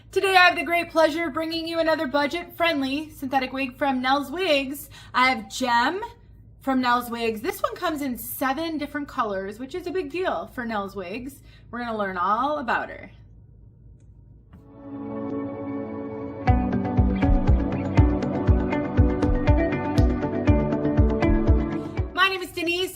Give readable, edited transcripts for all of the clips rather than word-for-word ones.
Today I have the great pleasure of bringing you another budget-friendly synthetic wig from NEL'S WIGS. I have Jemm from NEL'S WIGS. This one comes in 7 different colors, which is a big deal for NEL'S WIGS. We're going to learn all about her.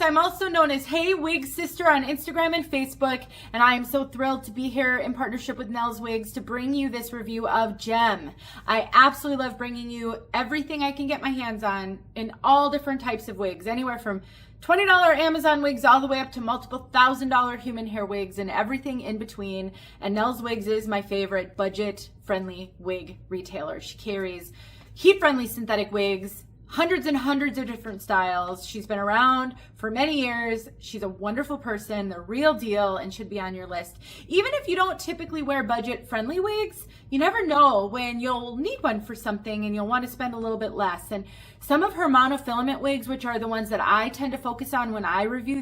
I'm also known as heywigsister on Instagram and Facebook, and I am so thrilled to be here in partnership with NEL'S WIGS to bring you this review of Jemm. I absolutely love bringing you everything I can get my hands on in all different types of wigs, anywhere from $20 Amazon wigs all the way up to multiple $1,000 human hair wigs and everything in between. And NEL'S WIGS is my favorite budget-friendly wig retailer. She carries heat-friendly synthetic wigs, hundreds and hundreds of different styles. She's been around for many years. She's a wonderful person, the real deal, and should be on your list. Even if you don't typically wear budget-friendly wigs, you never know when you'll need one for something and you'll want to spend a little bit less. And some of her monofilament wigs, which are the ones that I tend to focus on when I review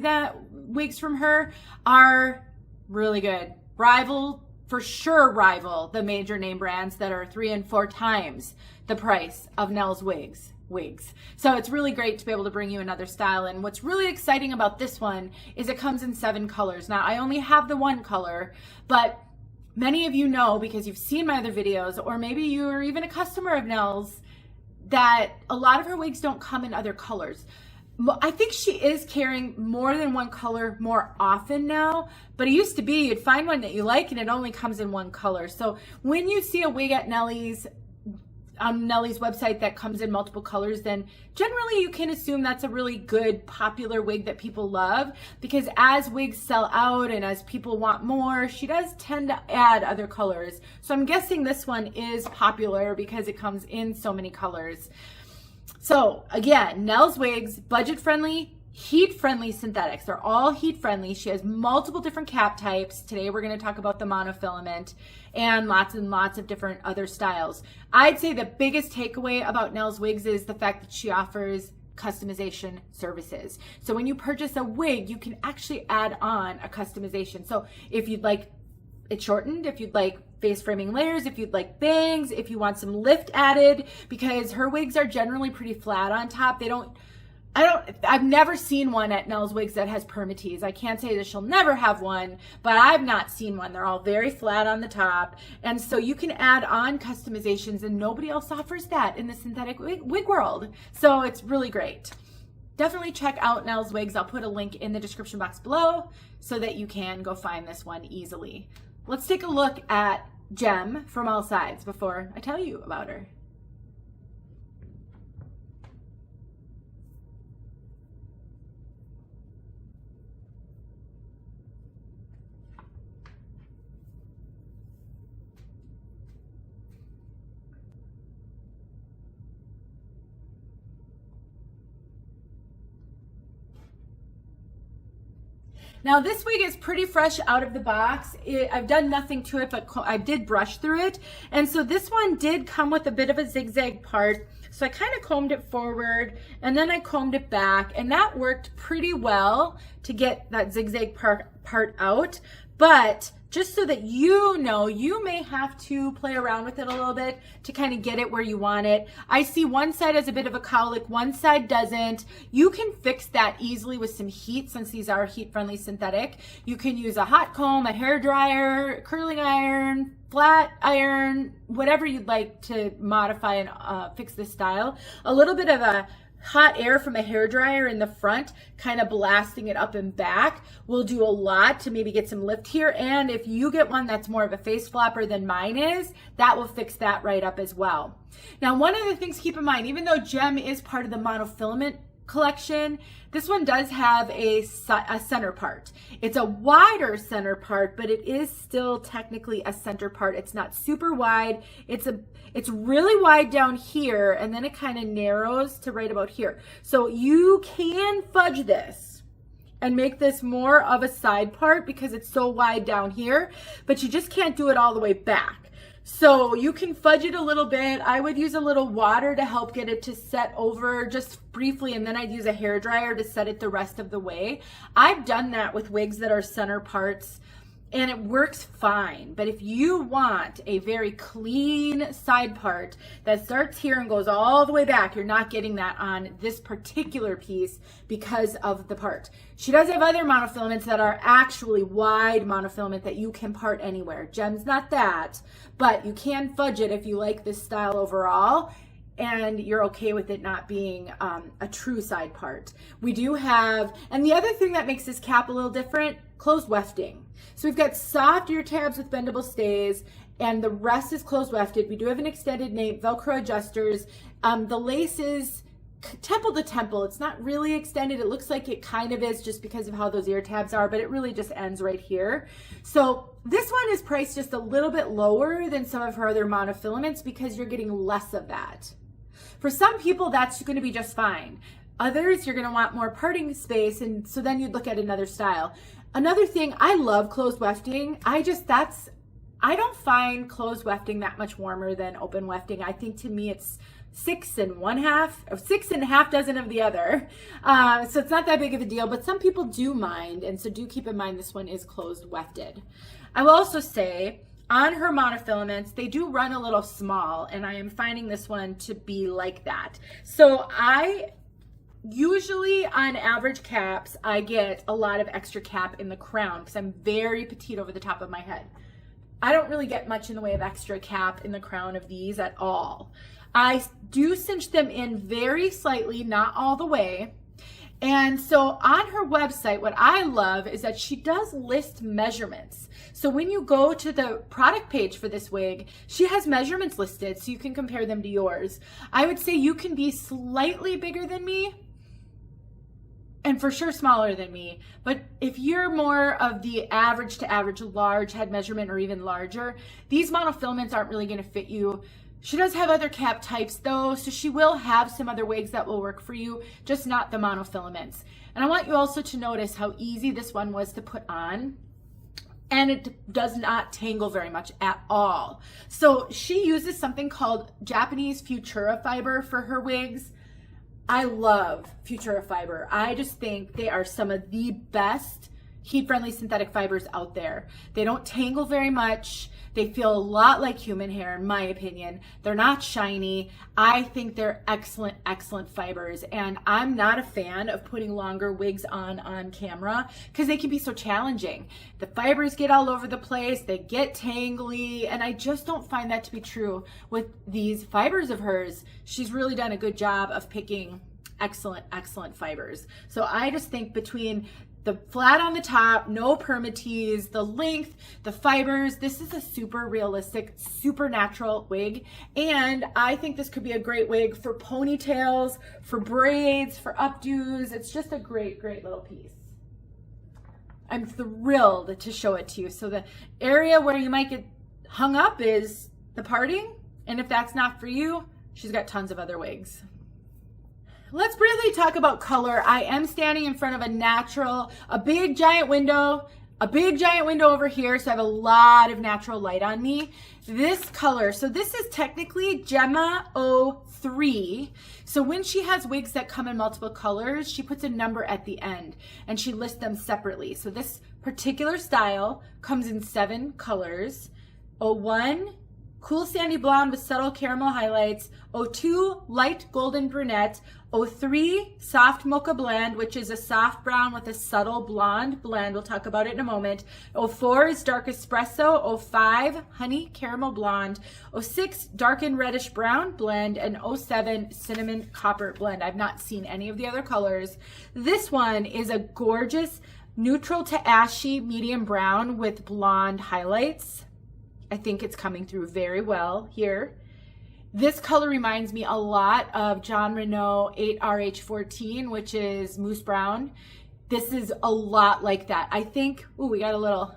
wigs from her, are really good. For sure rival the major name brands that are 3 and 4 times the price of NEL'S WIGS wigs. So it's really great to be able to bring you another style. And what's really exciting about this one is it comes in 7 colors. Now I only have the 1 color, but many of you know because you've seen my other videos, or maybe you're even a customer of NEL'S, that a lot of her wigs don't come in other colors. I think she is carrying more than 1 color more often now, but it used to be you'd find one that you like and it only comes in 1 color. So when you see a wig at NEL'S, on NEL'S website that comes in multiple colors, then generally you can assume that's a really good popular wig that people love, because as wigs sell out and as people want more, she does tend to add other colors. So I'm guessing this one is popular because it comes in so many colors. So again, NEL'S WIGS, budget-friendly, heat-friendly synthetics. They're all heat-friendly. She has multiple different cap types. Today we're going to talk about the monofilament and lots of different other styles. I'd say the biggest takeaway about NEL'S WIGS is the fact that she offers customization services. So when you purchase a wig, you can actually add on a customization. So if you'd like it shortened, if you'd like face framing layers, if you'd like bangs, if you want some lift added, because her wigs are generally pretty flat on top. I've never seen one at NEL'S WIGS that has permatease. I can't say that she'll never have one, but I've not seen one. They're all very flat on the top. And so you can add on customizations, and nobody else offers that in the synthetic wig world. So it's really great. Definitely check out NEL'S WIGS. I'll put a link in the description box below so that you can go find this one easily. Let's take a look at Jemm from all sides before I tell you about her. Now this wig is pretty fresh out of the box. I've done nothing to it, but I did brush through it. And so this one did come with a bit of a zigzag part. So I kind of combed it forward and then I combed it back, and that worked pretty well to get that zigzag part out. But just so that you know, you may have to play around with it a little bit to kind of get it where you want it. I see one side has a bit of a cowlick, one side doesn't. You can fix that easily with some heat, since these are heat-friendly synthetic. You can use a hot comb, a hair dryer, curling iron, flat iron, whatever you'd like to modify and fix this style. A little bit of a hot air from a hair dryer in the front, kind of blasting it up and back, will do a lot to maybe get some lift here. And if you get one that's more of a face flapper than mine is, that will fix that right up as well. Now, one of the things to keep in mind, even though Jemm is part of the monofilament collection, this one does have a center part. It's a wider center part, but it is still technically a center part. It's not super wide. It's really wide down here, and then it kind of narrows to right about here. So you can fudge this and make this more of a side part because it's so wide down here, but you just can't do it all the way back. So you can fudge it a little bit. I would use a little water to help get it to set over just briefly, and then I'd use a hair dryer to set it the rest of the way. I've done that with wigs that are center parts and it works fine. But if you want a very clean side part that starts here and goes all the way back, you're not getting that on this particular piece because of the part. She does have other monofilaments that are actually wide monofilament that you can part anywhere. Jemm's not that, but you can fudge it if you like this style overall, and you're okay with it not being a true side part. We do have, and the other thing that makes this cap a little different, closed wefting. So we've got soft ear tabs with bendable stays, and the rest is closed wefted. We do have an extended nape, Velcro adjusters. The lace is temple to temple. It's not really extended. It looks like it kind of is just because of how those ear tabs are, but it really just ends right here. So this one is priced just a little bit lower than some of her other monofilaments because you're getting less of that. For some people, that's going to be just fine. Others, you're going to want more parting space, and so then you'd look at another style. Another thing, I love closed wefting. I don't find closed wefting that much warmer than open wefting. I think to me it's 6 1/2 dozen of the other. So it's not that big of a deal, but some people do mind, and so do keep in mind this one is closed wefted. I will also say, on her monofilaments, they do run a little small, and I am finding this one to be like that. So I usually, on average caps, I get a lot of extra cap in the crown because I'm very petite over the top of my head. I don't really get much in the way of extra cap in the crown of these at all. I do cinch them in very slightly, not all the way. And so on her website, what I love is that she does list measurements. So when you go to the product page for this wig, she has measurements listed so you can compare them to yours. I would say you can be slightly bigger than me and for sure smaller than me. But if you're more of the average to average large head measurement or even larger, these monofilaments aren't really going to fit you. She does have other cap types though, so she will have some other wigs that will work for you, just not the monofilaments. And I want you also to notice how easy this one was to put on, and it does not tangle very much at all. So she uses something called Japanese Futura fiber for her wigs. I love Futura fiber. I just think they are some of the best heat-friendly synthetic fibers out there. They don't tangle very much. They feel a lot like human hair, in my opinion. They're not shiny. I think they're excellent, excellent fibers. And I'm not a fan of putting longer wigs on camera because they can be so challenging. The fibers get all over the place. They get tangly. And I just don't find that to be true with these fibers of hers. She's really done a good job of picking excellent, excellent fibers. So I just think between the flat on the top, no permatease, the length, the fibers, this is a super realistic, super natural wig. And I think this could be a great wig for ponytails, for braids, for updos. It's just a great, great little piece. I'm thrilled to show it to you. So the area where you might get hung up is the parting. And if that's not for you, she's got tons of other wigs. Let's briefly talk about color. I am standing in front of a big giant window over here, so I have a lot of natural light on me. This color, so this is technically Gemma 03. So when she has wigs that come in multiple colors, she puts a number at the end and she lists them separately. So this particular style comes in 7 colors. 01, cool sandy blonde with subtle caramel highlights. 02, light golden brunette. 03, soft mocha blend, which is a soft brown with a subtle blonde blend. We'll talk about it in a moment. 04 is dark espresso. 05, honey caramel blonde. 06, darkened reddish brown blend. And 07, cinnamon copper blend. I've not seen any of the other colors. This one is a gorgeous neutral to ashy medium brown with blonde highlights. I think it's coming through very well here. This color reminds me a lot of Jon Renau 8RH14, which is mousse brown. This is a lot like that. I think, ooh, we got a little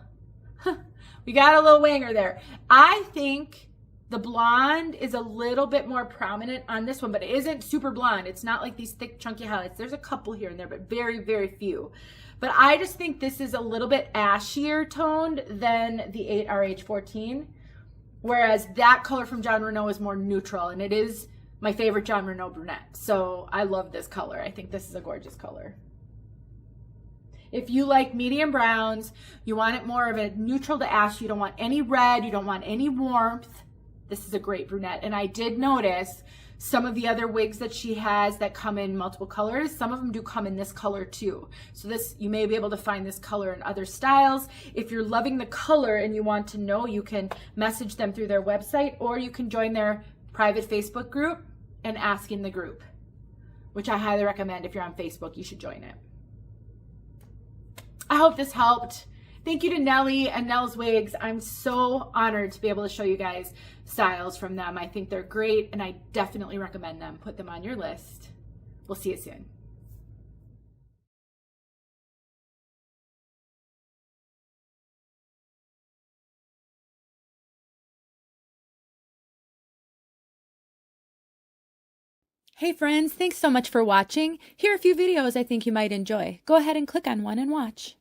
wanger there. I think the blonde is a little bit more prominent on this one, but it isn't super blonde. It's not like these thick, chunky highlights. There's a couple here and there, but very, very few. But I just think this is a little bit ashier toned than the 8RH14. Whereas that color from Jon Renau is more neutral, and it is my favorite Jon Renau brunette. So I love this color. I think this is a gorgeous color. If you like medium browns, you want it more of a neutral to ash, you don't want any red, you don't want any warmth, this is a great brunette. And I did notice some of the other wigs that she has that come in multiple colors, some of them do come in this color too. So this, you may be able to find this color in other styles. If you're loving the color and you want to know, you can message them through their website, or you can join their private Facebook group and ask in the group, which I highly recommend. If you're on Facebook, you should join it. I hope this helped. Thank you to Nelly and Nell's Wigs. I'm so honored to be able to show you guys styles from them. I think they're great and I definitely recommend them. Put them on your list. We'll see you soon. Hey friends, thanks so much for watching. Here are a few videos I think you might enjoy. Go ahead and click on one and watch.